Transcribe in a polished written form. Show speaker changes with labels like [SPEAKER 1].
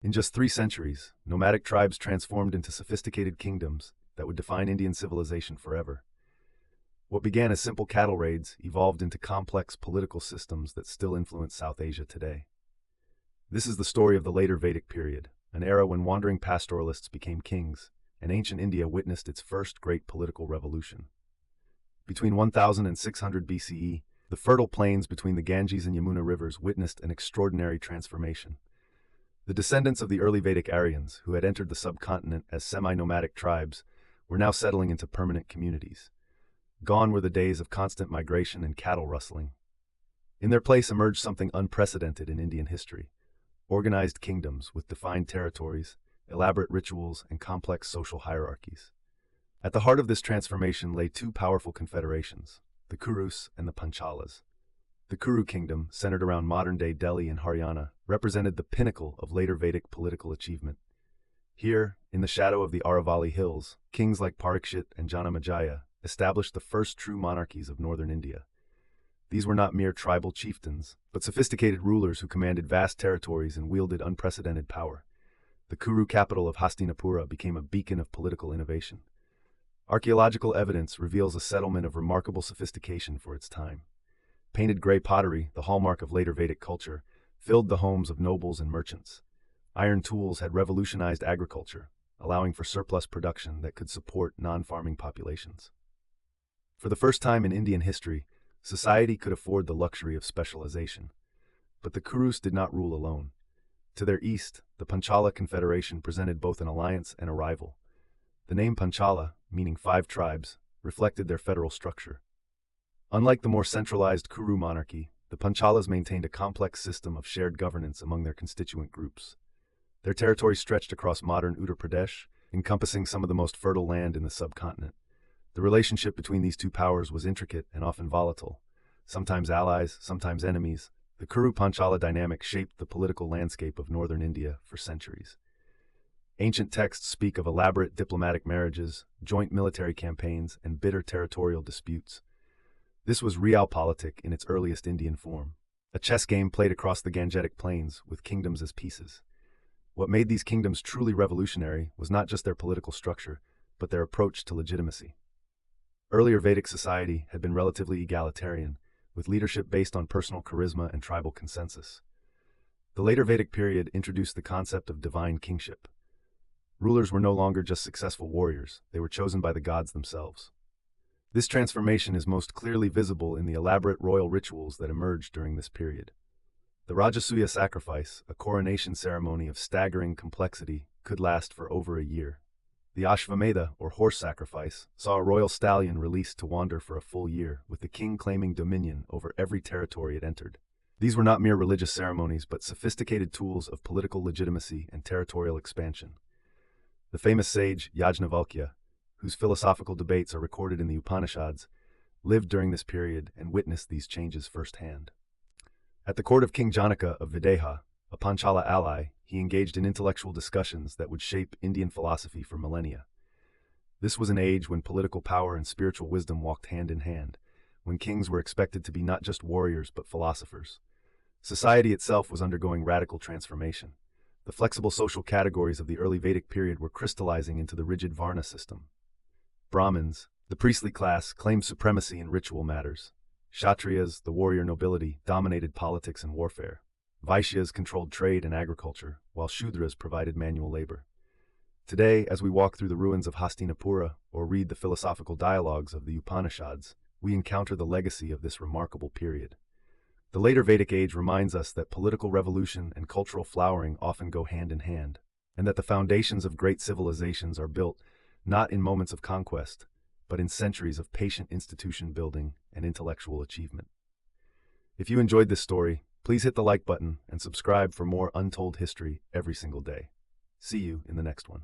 [SPEAKER 1] In just 3 centuries, nomadic tribes transformed into sophisticated kingdoms that would define Indian civilization forever. What began as simple cattle raids evolved into complex political systems that still influence South Asia today. This is the story of the later Vedic period, an era when wandering pastoralists became kings, and ancient India witnessed its first great political revolution. Between 1000 and 600 BCE, the fertile plains between the Ganges and Yamuna rivers witnessed an extraordinary transformation. The descendants of the early Vedic Aryans, who had entered the subcontinent as semi-nomadic tribes, were now settling into permanent communities. Gone were the days of constant migration and cattle rustling. In their place emerged something unprecedented in Indian history: organized kingdoms with defined territories, elaborate rituals, and complex social hierarchies. At the heart of this transformation lay 2 powerful confederations, the Kurus and the Panchalas. The Kuru kingdom, centered around modern-day Delhi and Haryana, represented the pinnacle of later Vedic political achievement. Here, in the shadow of the Aravalli hills, kings like Parikshit and Yajnavalkya established the first true monarchies of northern India. These were not mere tribal chieftains, but sophisticated rulers who commanded vast territories and wielded unprecedented power. The Kuru capital of Hastinapura became a beacon of political innovation. Archaeological evidence reveals a settlement of remarkable sophistication for its time. Painted gray pottery, the hallmark of later Vedic culture, filled the homes of nobles and merchants. Iron tools had revolutionized agriculture, allowing for surplus production that could support non-farming populations. For the first time in Indian history, society could afford the luxury of specialization. But the Kurus did not rule alone. To their east, the Panchala Confederation presented both an alliance and a rival. The name Panchala, meaning 5 tribes, reflected their federal structure. Unlike the more centralized Kuru monarchy, the Panchalas maintained a complex system of shared governance among their constituent groups. Their territory stretched across modern Uttar Pradesh, encompassing some of the most fertile land in the subcontinent. The relationship between these 2 powers was intricate and often volatile. Sometimes allies, sometimes enemies, the Kuru-Panchala dynamic shaped the political landscape of northern India for centuries. Ancient texts speak of elaborate diplomatic marriages, joint military campaigns, and bitter territorial disputes. This was realpolitik in its earliest Indian form, a chess game played across the Gangetic plains with kingdoms as pieces. What made these kingdoms truly revolutionary was not just their political structure, but their approach to legitimacy. Earlier Vedic society had been relatively egalitarian, with leadership based on personal charisma and tribal consensus. The later Vedic period introduced the concept of divine kingship. Rulers were no longer just successful warriors, they were chosen by the gods themselves. This transformation is most clearly visible in the elaborate royal rituals that emerged during this period. The Rajasuya sacrifice, a coronation ceremony of staggering complexity, could last for over a year. The Ashvamedha, or horse sacrifice, saw a royal stallion released to wander for a full year, with the king claiming dominion over every territory it entered. These were not mere religious ceremonies, but sophisticated tools of political legitimacy and territorial expansion. The famous sage Yajnavalkya, whose philosophical debates are recorded in the Upanishads, lived during this period and witnessed these changes firsthand. At the court of King Janaka of Videha, a Panchala ally, he engaged in intellectual discussions that would shape Indian philosophy for millennia. This was an age when political power and spiritual wisdom walked hand in hand, when kings were expected to be not just warriors but philosophers. Society itself was undergoing radical transformation. The flexible social categories of the early Vedic period were crystallizing into the rigid Varna system. Brahmins, the priestly class, claimed supremacy in ritual matters. Kshatriyas, the warrior nobility, dominated politics and warfare. Vaishyas controlled trade and agriculture, while Shudras provided manual labor. Today, as we walk through the ruins of Hastinapura or read the philosophical dialogues of the Upanishads, we encounter the legacy of this remarkable period. The later Vedic age reminds us that political revolution and cultural flowering often go hand in hand, and that the foundations of great civilizations are built not in moments of conquest, but in centuries of patient institution building and intellectual achievement. If you enjoyed this story, please hit the like button and subscribe for more untold history every single day. See you in the next one.